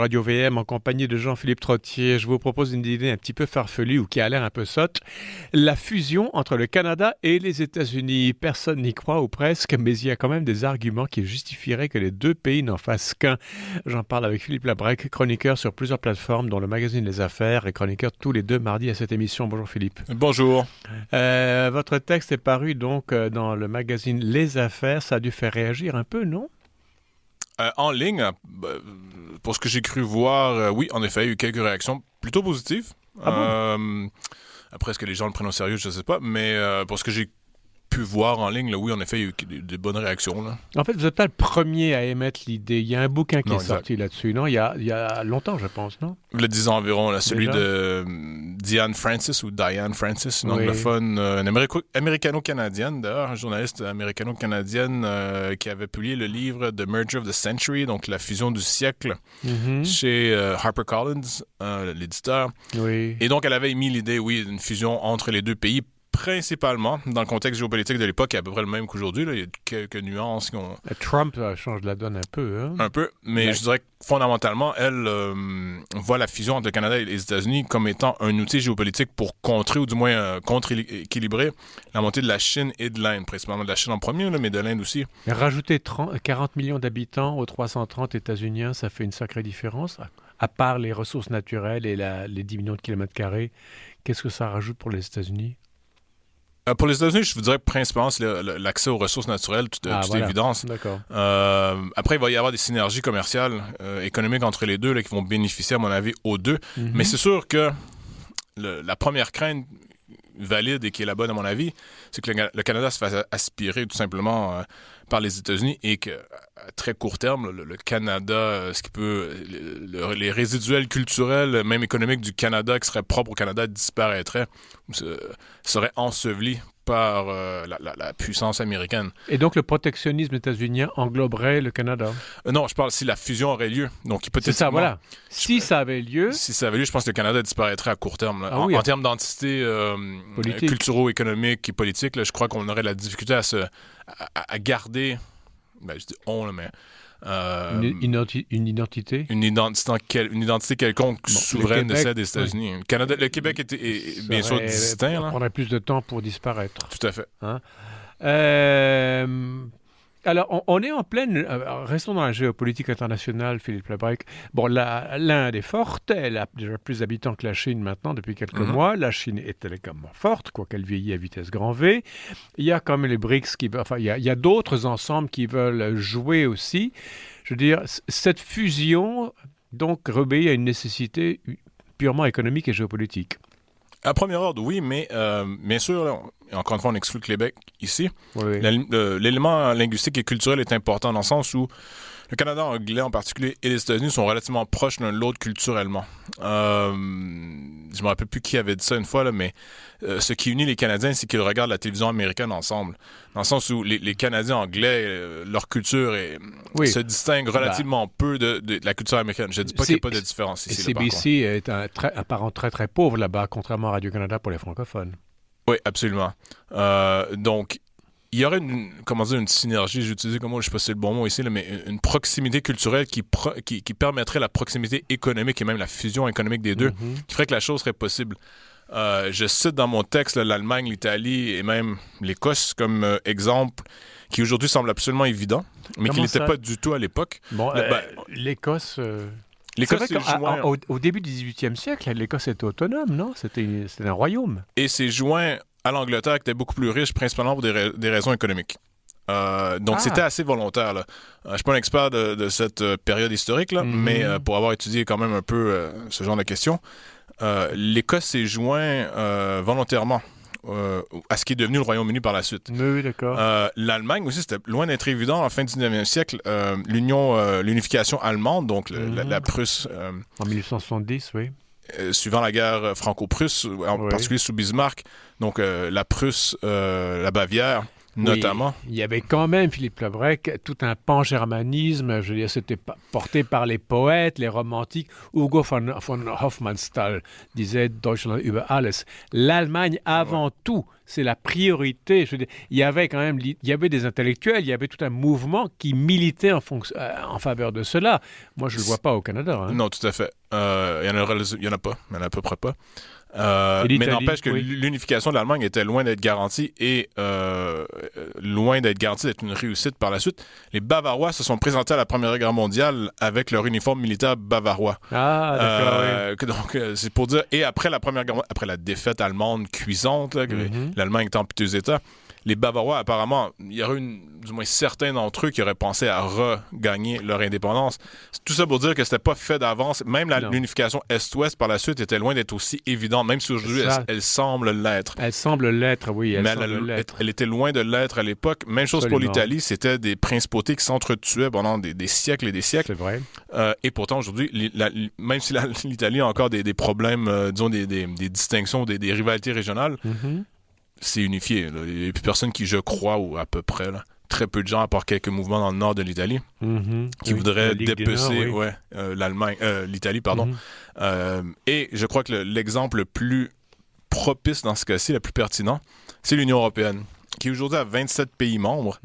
Radio VM en compagnie de Jean-Philippe Trottier. Je vous propose une idée un petit peu farfelue ou qui a l'air un peu sotte. La fusion entre le Canada et les États-Unis. Personne n'y croit ou presque, mais il y a quand même des arguments qui justifieraient que les deux pays n'en fassent qu'un. J'en parle avec Philippe Labrec, chroniqueur sur plusieurs plateformes dont le magazine Les Affaires et chroniqueur tous les deux mardis à cette émission. Bonjour Philippe. Bonjour. Votre texte est paru donc dans le magazine Les Affaires. Ça a dû faire réagir un peu, non? En ligne, pour ce que j'ai cru voir, oui, en effet, il y a eu quelques réactions plutôt positives. Ah bon? Après, est-ce que les gens le prennent au sérieux, je ne sais pas, mais pour ce que j'ai pu voir en ligne, là, oui, en effet, il y a eu des bonnes réactions. Là. En fait, vous n'êtes pas le premier à émettre l'idée. Il y a un bouquin qui est exact. sorti là-dessus, non? Il y a longtemps, je pense, non? Le 10 ans environ, là, celui Déjà? de Diane Francis, une anglophone, une américano-canadienne, d'ailleurs, une journaliste américano-canadienne qui avait publié le livre The Merger of the Century, donc la fusion du siècle, chez HarperCollins, l'éditeur. Oui. Et donc, elle avait émis l'idée, oui, d'une fusion entre les deux pays, principalement dans le contexte géopolitique de l'époque, qui est à peu près le même qu'aujourd'hui. Là. Il y a quelques nuances qui ont... Trump change la donne un peu. Hein? Un peu, mais je dirais que fondamentalement, elle voit la fusion entre le Canada et les États-Unis comme étant un outil géopolitique pour contrer, ou du moins contre-équilibrer la montée de la Chine et de l'Inde, principalement de la Chine en premier, là, mais de l'Inde aussi. Mais rajouter 40 millions d'habitants aux 330 États-Uniens, ça fait une sacrée différence. À part les ressources naturelles et les 10 millions de kilomètres carrés, qu'est-ce que ça rajoute pour les États-Unis? Pour les États-Unis, je vous dirais principalement c'est l'accès aux ressources naturelles, toute évidence. D'accord. Après, il va y avoir des synergies commerciales, économiques entre les deux là, qui vont bénéficier, à mon avis, aux deux. Mm-hmm. Mais c'est sûr que la première crainte valide et qui est la bonne, à mon avis, c'est que le Canada se fasse aspirer tout simplement par les États-Unis et qu'à très court terme, le Canada, ce qui peut, les résiduels culturels, même économiques du Canada qui seraient propres au Canada disparaîtraient, seraient ensevelis par la puissance américaine. Et donc le protectionnisme états-unien engloberait le Canada? Non, je parle si la fusion aurait lieu. Donc hypothétiquement... C'est ça, voilà. Si ça avait lieu... Si ça avait lieu, je pense que le Canada disparaîtrait à court terme. Là. En termes d'entité culturo-économique et politique, là, je crois qu'on aurait la difficulté à garder... Ben, je dis on, là, mais... Une identité? Une identité quelconque souveraine de celle des États-Unis. Oui. Le Québec est bien sûr distinct. Ça prendrait plus de temps pour disparaître. Tout à fait. Hein? Alors, on est en pleine... restons dans la géopolitique internationale, Philippe Labrec. Bon, l'Inde est forte. Elle a déjà plus d'habitants que la Chine maintenant depuis quelques mois. La Chine est également forte, quoiqu'elle vieillit à vitesse grand V. Il y a quand même les BRICS il y a d'autres ensembles qui veulent jouer aussi. Je veux dire, cette fusion, donc, obéit à une nécessité purement économique et géopolitique. À premier ordre, oui, mais bien sûr, là, encore une fois, on exclut le Québec ici. Oui. L'élément linguistique et culturel est important dans le sens où le Canada anglais en particulier et les États-Unis sont relativement proches l'un de l'autre culturellement. Je me rappelle plus qui avait dit ça une fois, là, mais ce qui unit les Canadiens, c'est qu'ils regardent la télévision américaine ensemble. Dans le sens où les Canadiens anglais, leur culture se distingue relativement peu de la culture américaine. Je ne dis pas qu'il n'y a pas de différence ici. CBC est un parent très très pauvre là-bas, contrairement à Radio-Canada pour les francophones. Oui, absolument. Donc, il y aurait une synergie, j'ai utilisé comme mot, je ne sais pas si c'est le bon mot ici, là, mais une proximité culturelle qui permettrait la proximité économique et même la fusion économique des deux, qui ferait que la chose serait possible. Je cite dans mon texte l'Allemagne, l'Italie et même l'Écosse comme exemple, qui aujourd'hui semble absolument évident, mais qui n'était pas du tout à l'époque. Bon, l'Écosse... L'Écosse, c'est vrai au début du 18e siècle, l'Écosse était autonome, non? C'était un royaume. Et c'est joint à l'Angleterre qui était beaucoup plus riche, principalement pour des raisons économiques. Donc, c'était assez volontaire. Là. Je ne suis pas un expert de cette période historique, là, mais pour avoir étudié quand même un peu ce genre de questions, l'Écosse s'est joint volontairement à ce qui est devenu le Royaume-Uni par la suite. Oui, d'accord. L'Allemagne aussi, c'était loin d'être évident. En fin du 19e siècle, l'unification allemande, donc la Prusse... en 1870, oui. Suivant la guerre franco-prusse, en particulier sous Bismarck, donc la Prusse, la Bavière, notamment. Il y avait quand même, Philippe Labrec, tout un pan-germanisme. Je veux dire, c'était porté par les poètes, les romantiques. Hugo von Hofmannsthal disait « Deutschland über alles ». L'Allemagne, avant tout, c'est la priorité. Je veux dire, il y avait quand même, il y avait des intellectuels, il y avait tout un mouvement qui militait en faveur de cela. Moi, je ne le vois pas au Canada. Hein. Non, tout à fait. Il y en a pas, il y en a à peu près pas. Mais n'empêche que l'unification de l'Allemagne était loin d'être garantie et loin d'être garantie d'être une réussite par la suite. Les Bavarois se sont présentés à la Première Guerre mondiale avec leur uniforme militaire bavarois. Ah, d'accord. Donc, c'est pour dire... Et après la Première Guerre mondiale, après la défaite allemande cuisante, là, l'Allemagne était en piteux état, les Bavarois, apparemment, il y aurait du moins certains d'entre eux qui auraient pensé à regagner leur indépendance. Tout ça pour dire que c'était pas fait d'avance. Même l'unification Est-Ouest par la suite était loin d'être aussi évidente, même si aujourd'hui elle semble l'être. Elle semble l'être, oui. Elle était loin de l'être à l'époque. Même chose pour l'Italie, c'était des principautés qui s'entretuaient pendant des siècles et des siècles. C'est vrai. Et pourtant, aujourd'hui, même si l'Italie a encore des problèmes, disons, des distinctions, des rivalités régionales, c'est unifié. Là. Il n'y a plus personne qui, je crois, ou à peu près, là, très peu de gens, à part quelques mouvements dans le nord de l'Italie, qui voudraient dépecer l'Italie. Pardon. Et je crois que l'exemple le plus propice dans ce cas-ci, le plus pertinent, c'est l'Union européenne, qui aujourd'hui a 27 pays membres,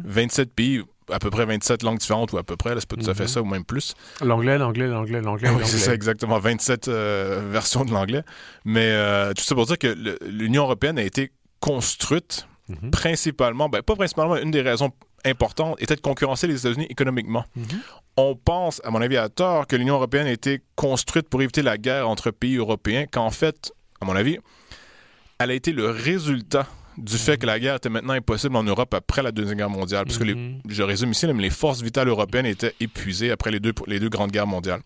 27 pays, à peu près 27 langues différentes, ou à peu près, là, c'est pas tout à fait ça, ou même plus. L'anglais. Oui, c'est ça, exactement, 27 versions de l'anglais. Mais tout ça pour dire que l'Union européenne a été construite principalement, pas principalement, une des raisons importantes était de concurrencer les États-Unis économiquement. On pense, à mon avis à tort, que l'Union européenne a été construite pour éviter la guerre entre pays européens, quand en fait, à mon avis, elle a été le résultat du fait que la guerre était maintenant impossible en Europe après la Deuxième Guerre mondiale. Parce que, je résume ici, mais les forces vitales européennes étaient épuisées après les deux grandes guerres mondiales.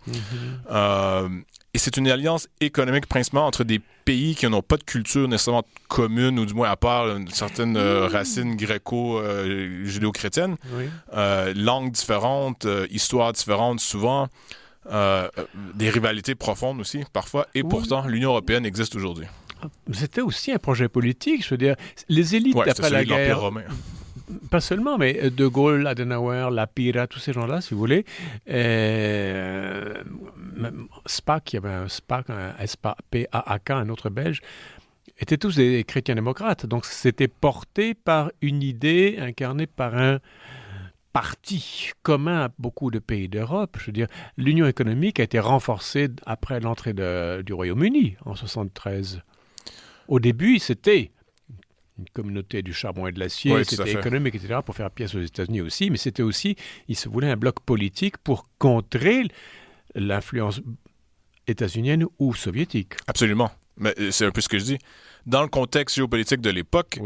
Et c'est une alliance économique principalement entre des pays qui n'ont pas de culture nécessairement commune, ou du moins à part certaines racines gréco-judéo-chrétiennes, langues différentes, histoires différentes souvent, des rivalités profondes aussi parfois, et pourtant l'Union européenne existe aujourd'hui. C'était aussi un projet politique, je veux dire, les élites après la guerre, romain. Pas seulement, mais De Gaulle, Adenauer, Lapira, tous ces gens-là, si vous voulez, SPAC, il y avait un SPAC, PAAK, un autre belge, étaient tous des chrétiens démocrates, donc c'était porté par une idée incarnée par un parti commun à beaucoup de pays d'Europe. Je veux dire, l'Union économique a été renforcée après l'entrée du Royaume-Uni en 1973. Au début, c'était une communauté du charbon et de l'acier, c'était économique, etc., pour faire pièce aux États-Unis aussi, mais c'était aussi, il se voulait un bloc politique pour contrer l'influence états-unienne ou soviétique. Absolument. Mais c'est un peu ce que je dis. Dans le contexte géopolitique de l'époque,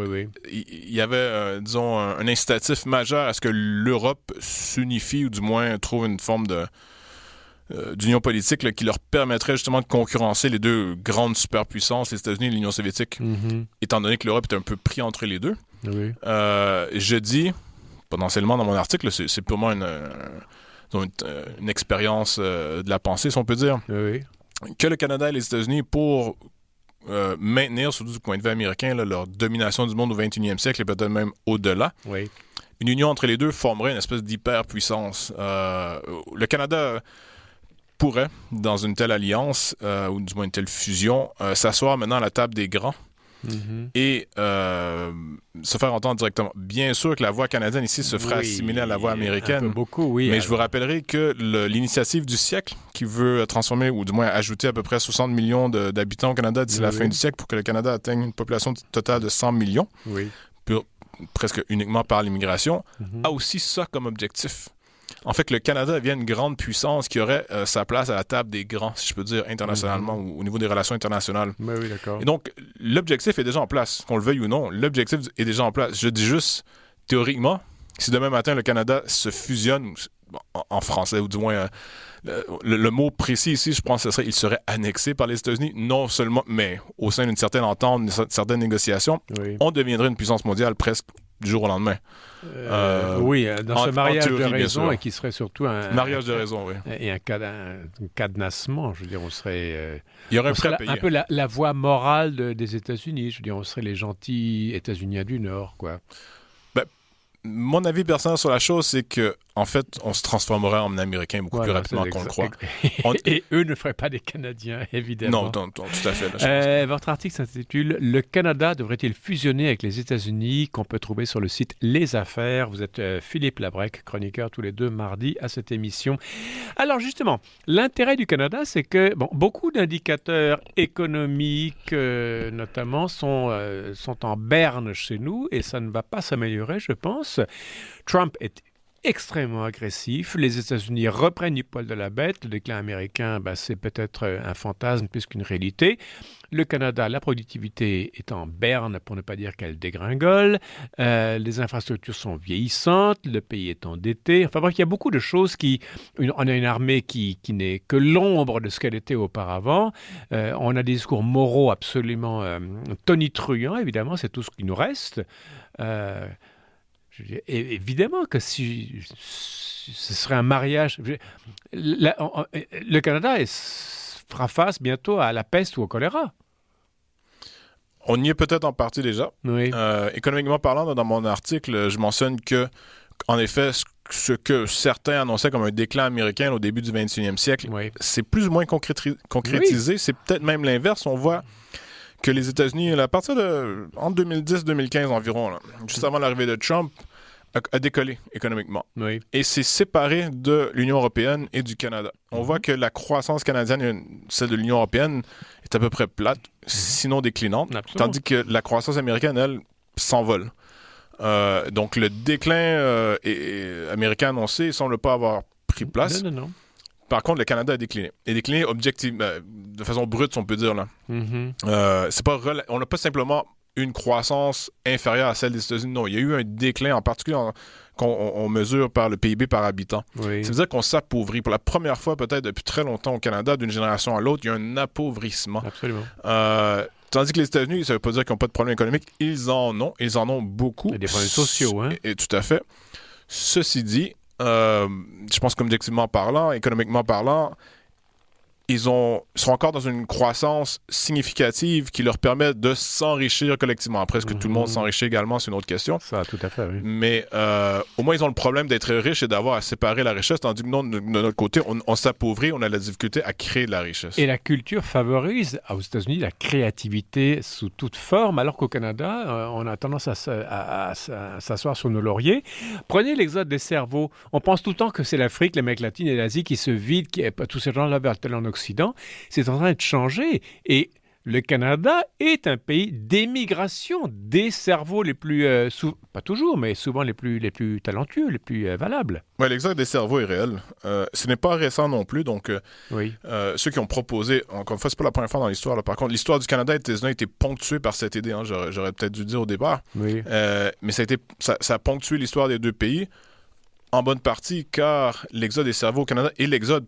il y avait, disons, un incitatif majeur à ce que l'Europe s'unifie, ou du moins trouve une forme d'union politique là, qui leur permettrait justement de concurrencer les deux grandes superpuissances, les États-Unis et l'Union soviétique, étant donné que l'Europe est un peu pris entre les deux. Je dis, potentiellement dans mon article, c'est purement une expérience de la pensée, si on peut dire, que le Canada et les États-Unis, pour maintenir, surtout du point de vue américain, là, leur domination du monde au 21e siècle et peut-être même au-delà, une union entre les deux formerait une espèce d'hyperpuissance. Le Canada pourrait, dans une telle alliance, ou du moins une telle fusion, s'asseoir maintenant à la table des grands et se faire entendre directement. Bien sûr que la voix canadienne ici se ferait assimiler à la voix américaine. Un peu beaucoup, mais je vous rappellerai que l'initiative du siècle, qui veut transformer, ou du moins ajouter à peu près 60 millions d'habitants au Canada d'ici la fin du siècle pour que le Canada atteigne une population totale de 100 millions, presque uniquement par l'immigration, a aussi ça comme objectif. En fait, que le Canada devienne une grande puissance qui aurait sa place à la table des grands, si je peux dire, internationalement, ou au niveau des relations internationales. Oui, d'accord. Et donc, l'objectif est déjà en place. Qu'on le veuille ou non, l'objectif est déjà en place. Je dis juste, théoriquement, si demain matin, le Canada se fusionne, en français, ou du moins, le mot précis ici, je pense que ce serait, il serait annexé par les États-Unis, non seulement, mais au sein d'une certaine entente, d'une certaine négociation, on deviendrait une puissance mondiale presque du jour au lendemain. Dans ce mariage de raison, et qui serait surtout un mariage de raison, et un cadenassement. Je veux dire, on serait, il y aurait un peu la voix morale des États-Unis. Je veux dire, on serait les gentils États-Uniens du Nord, quoi. Mon avis personnel sur la chose, c'est que en fait, on se transformerait en Américain beaucoup plus rapidement qu'on le croit. Et eux ne feraient pas des Canadiens, évidemment. Non, tout à fait. Là, votre article s'intitule « Le Canada devrait-il fusionner avec les États-Unis » qu'on peut trouver sur le site Les Affaires. Vous êtes Philippe Labrec, chroniqueur tous les deux mardis à cette émission. Alors justement, l'intérêt du Canada, c'est que beaucoup d'indicateurs économiques, notamment, sont en berne chez nous et ça ne va pas s'améliorer, je pense. Trump est extrêmement agressif. Les États-Unis reprennent du poil de la bête. Le déclin américain, c'est peut-être un fantasme plus qu'une réalité. Le Canada, la productivité est en berne, pour ne pas dire qu'elle dégringole. Les infrastructures sont vieillissantes. Le pays est endetté. Enfin bref, il y a beaucoup de choses on a une armée qui n'est que l'ombre de ce qu'elle était auparavant. On a des discours moraux absolument tonitruants, évidemment. C'est tout ce qui nous reste. Évidemment que si ce serait un mariage... Le Canada fera face bientôt à la peste ou au choléra. On y est peut-être en partie déjà. Oui. Économiquement parlant, dans mon article, je mentionne que, en effet, ce que certains annonçaient comme un déclin américain au début du 21e siècle, c'est plus ou moins concrétisé. C'est peut-être même l'inverse. On voit que les États-Unis, à partir de entre 2010-2015 environ, là, juste avant l'arrivée de Trump, a décollé économiquement. Oui. Et c'est séparé de l'Union européenne et du Canada. On voit que la croissance canadienne, celle de l'Union européenne, est à peu près plate, sinon déclinante, tandis que la croissance américaine, elle, s'envole. Donc le déclin américain annoncé ne semble pas avoir pris place. Non. Par contre, le Canada a décliné. Et décliné objectivement, de façon brute, si on peut dire. Là. On n'a pas simplement une croissance inférieure à celle des États-Unis. Non, il y a eu un déclin, en particulier qu'on mesure par le PIB par habitant. Oui. Ça veut dire qu'on s'appauvrit. Pour la première fois, peut-être depuis très longtemps au Canada, d'une génération à l'autre, il y a un appauvrissement. Absolument. Tandis que les États-Unis, ça ne veut pas dire qu'ils n'ont pas de problème économique. Ils en ont. Ils en ont beaucoup. Il y a des problèmes sociaux. Hein? Et tout à fait. Ceci dit, je pense qu'objectivement parlant, économiquement parlant, ils sont encore dans une croissance significative qui leur permet de s'enrichir collectivement. Après, est-ce que tout le monde s'enrichit également, c'est une autre question. Ça, tout à fait, oui. Mais au moins, ils ont le problème d'être riches et d'avoir à séparer la richesse, tandis que nous, de notre côté, on s'appauvrit, on a la difficulté à créer de la richesse. Et la culture favorise, aux États-Unis, la créativité sous toute forme, alors qu'au Canada, on a tendance à s'asseoir sur nos lauriers. Prenez l'exode des cerveaux. On pense tout le temps que c'est l'Afrique, l'Amérique latine et l'Asie qui se vident, tous ces gens-là veulent en Occident. C'est en train de changer. Et le Canada est un pays d'émigration des cerveaux les plus, pas toujours, mais souvent les plus talentueux, les plus valables. Oui, l'exode des cerveaux est réel. Ce n'est pas récent non plus. Donc, ceux qui ont proposé, encore une fois, c'est pas la première fois dans l'histoire. Là. Par contre, l'histoire du Canada et des États-Unis a été ponctuée par cette idée. Hein, j'aurais peut-être dû dire au départ. Oui. Mais ça a ponctué l'histoire des deux pays. En bonne partie, car l'exode des cerveaux au Canada et l'exode,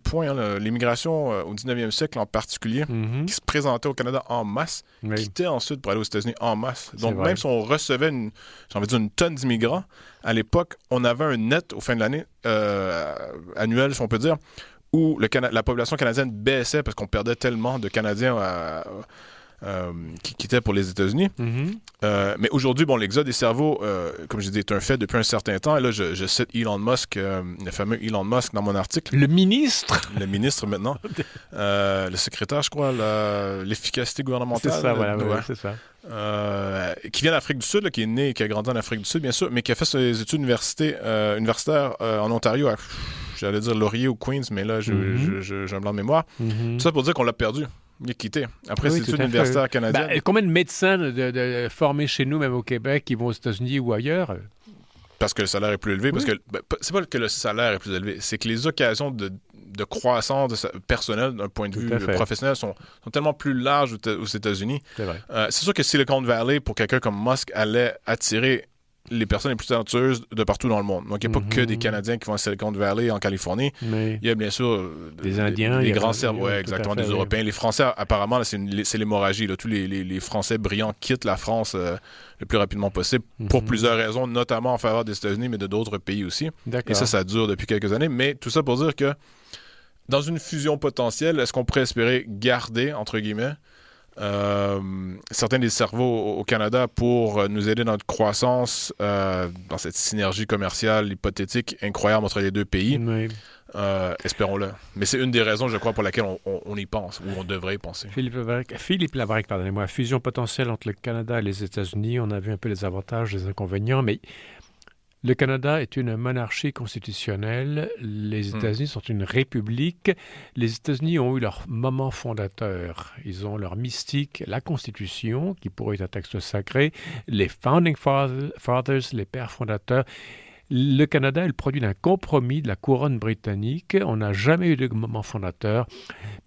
l'immigration au 19e siècle en particulier, qui se présentait au Canada en masse, quittait ensuite pour aller aux États-Unis en masse. Donc, même si on recevait une tonne d'immigrants, à l'époque, on avait un net au fin de l'année annuel, si on peut dire, où la population canadienne baissait parce qu'on perdait tellement de Canadiens qui quittaient pour les États-Unis. Mais aujourd'hui, l'exode des cerveaux, comme je dis, est un fait depuis un certain temps. Et là, je cite Elon Musk, le fameux Elon Musk dans mon article. Le ministre. Le ministre, maintenant. Le secrétaire, je crois, l'efficacité gouvernementale. C'est ça, voilà, c'est ça. Qui vient d'Afrique du Sud, qui est né et qui a grandi en Afrique du Sud, bien sûr, mais qui a fait ses études universitaires en Ontario, j'allais dire Laurier ou Queens, mais là, j'ai un blanc de mémoire. Tout ça pour dire qu'on l'a perdu. Il est quitté. Après, c'est une universitaire canadienne. Combien de médecins formés chez nous, même au Québec, qui vont aux États-Unis ou ailleurs? Parce que le salaire est plus élevé. Parce que c'est pas que le salaire est plus élevé, c'est que les occasions de croissance personnelle, d'un point de vue professionnel, sont tellement plus larges aux États-Unis. C'est vrai. C'est sûr que Silicon Valley, pour quelqu'un comme Musk, allait attirer les personnes les plus talentueuses de partout dans le monde. Donc, il n'y a pas que des Canadiens qui vont à Silicon Valley, en Californie. Mais il y a bien sûr des Indiens, des grands cerveaux, exactement, des Européens. Les Français, apparemment, là, c'est l'hémorragie. Là. Tous les Français brillants quittent la France le plus rapidement possible pour plusieurs raisons, notamment en faveur des États-Unis, mais de d'autres pays aussi. D'accord. Et ça dure depuis quelques années. Mais tout ça pour dire que dans une fusion potentielle, est-ce qu'on pourrait espérer garder, entre guillemets, certains des cerveaux au Canada pour nous aider dans notre croissance, dans cette synergie commerciale hypothétique incroyable entre les deux pays. Oui. Espérons-le. Mais c'est une des raisons, je crois, pour laquelle on y pense, ou on devrait y penser. Philippe Labrec, pardonnez-moi. Fusion potentielle entre le Canada et les États-Unis. On a vu un peu les avantages, les inconvénients, mais le Canada est une monarchie constitutionnelle. Les États-Unis sont une république. Les États-Unis ont eu leur moment fondateur. Ils ont leur mystique, la Constitution, qui pourrait être un texte sacré, les Founding Fathers, les pères fondateurs. Le Canada est le produit d'un compromis de la couronne britannique. On n'a jamais eu de moment fondateur.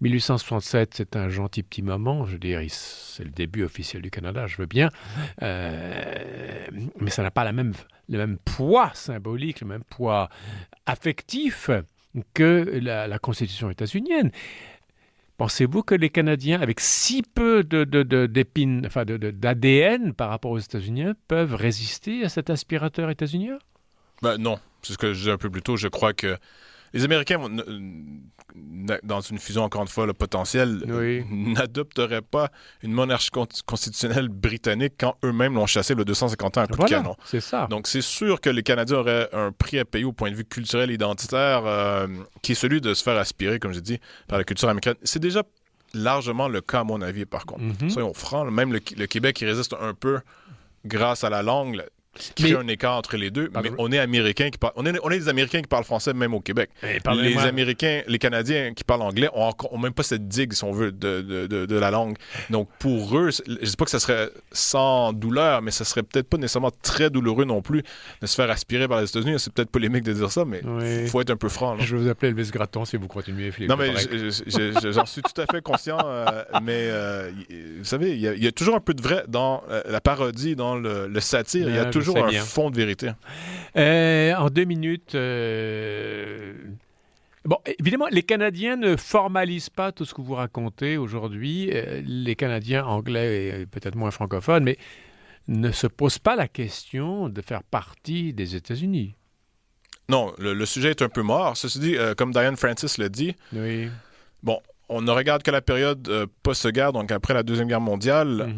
1867, c'est un gentil petit moment. Je veux dire, c'est le début officiel du Canada, je veux bien. Mais ça n'a pas le même poids symbolique, le même poids affectif que la Constitution états-unienne. Pensez-vous que les Canadiens, avec si peu d'ADN par rapport aux États-Unis, peuvent résister à cet aspirateur états-unien? Ben non, c'est ce que je disais un peu plus tôt. Je crois que les Américains, dans une fusion, encore une fois, le potentiel, n'adopteraient pas une monarchie constitutionnelle britannique quand eux-mêmes l'ont chassé le 250 ans à coup de canon. C'est ça. Donc, c'est sûr que les Canadiens auraient un prix à payer au point de vue culturel et identitaire, qui est celui de se faire aspirer, comme j'ai dit, par la culture américaine. C'est déjà largement le cas, à mon avis, par contre. Soyons francs, même le Québec, qui résiste un peu grâce à la langue, crée un écart entre les deux, mais on est Américains qui parlent, on est des Américains qui parlent français même au Québec. Les Américains, les Canadiens qui parlent anglais ont même pas cette digue, si on veut, de la langue. Donc pour eux, je dis pas que ça serait sans douleur, mais ça serait peut-être pas nécessairement très douloureux non plus de se faire aspirer par les États-Unis. C'est peut-être polémique de dire ça, mais faut être un peu franc. Là. Je vais vous appeler Elvis Gratton si vous continuez, Philippe. Non, mais j'en suis tout à fait conscient, mais vous savez, il y a toujours un peu de vrai dans la parodie, dans le satire. Il y a toujours un fond de vérité. En 2 minutes, bon, évidemment, les Canadiens ne formalisent pas tout ce que vous racontez aujourd'hui. Les Canadiens anglais et peut-être moins francophones, mais ne se posent pas la question de faire partie des États-Unis. Non, le sujet est un peu mort. Ceci dit, comme Dianne Francis l'a dit, bon, on ne regarde que la période post-guerre, donc après la Deuxième Guerre mondiale.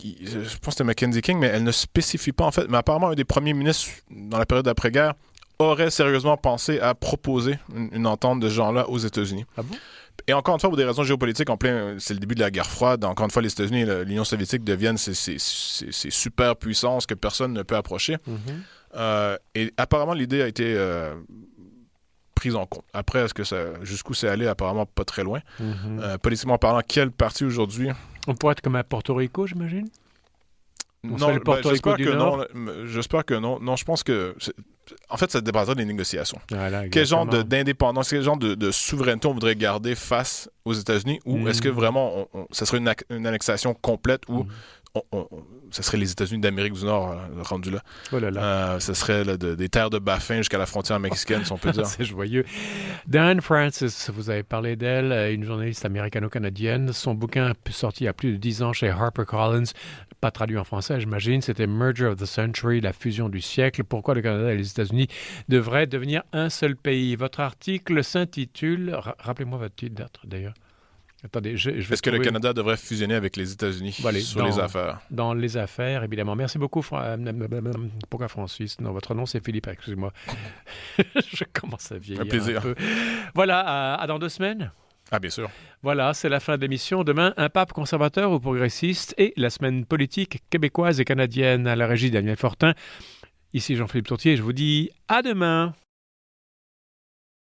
Je pense que c'était Mackenzie King, mais elle ne spécifie pas en fait. Mais apparemment, un des premiers ministres dans la période d'après-guerre aurait sérieusement pensé à proposer une entente de ce genre-là aux États-Unis. Ah bon? Et encore une fois, pour des raisons géopolitiques, c'est le début de la guerre froide. Encore une fois, les États-Unis et l'Union soviétique deviennent ces super puissances que personne ne peut approcher. Et apparemment, l'idée a été prise en compte. Après, jusqu'où c'est allé, apparemment pas très loin. Politiquement parlant, quelle partie aujourd'hui... On pourrait être comme à Porto Rico, j'imagine? Non, j'espère que non. J'espère que non. Non, je pense que... En fait, ça dépendra des négociations. Voilà, quel genre d'indépendance, quel genre de souveraineté on voudrait garder face aux États-Unis? Ou est-ce que vraiment, ça serait une annexation complète où ça serait les États-Unis d'Amérique du Nord rendus là? Oh là là. Ça serait des terres de Baffin jusqu'à la frontière mexicaine, si on peut dire. C'est joyeux. Dianne Francis, vous avez parlé d'elle, une journaliste américano-canadienne. Son bouquin sorti il y a plus de 10 ans chez HarperCollins, pas traduit en français, j'imagine. C'était Merger of the Century, la fusion du siècle. Pourquoi le Canada et les États-Unis devraient devenir un seul pays. Votre article s'intitule... Rappelez-moi votre titre d'ailleurs. Attendez, est-ce que le Canada devrait fusionner avec les États-Unis sur les affaires? Dans les affaires, évidemment. Merci beaucoup, pourquoi Francis? Non, votre nom, c'est Philippe, excusez-moi. Je commence à vieillir un plaisir. peu. Voilà, à dans 2 semaines. Ah, bien sûr. Voilà, c'est la fin de l'émission. Demain, un pape conservateur ou progressiste et la semaine politique québécoise et canadienne à la régie Daniel Fortin. Ici Jean-Philippe Tourtier, je vous dis à demain.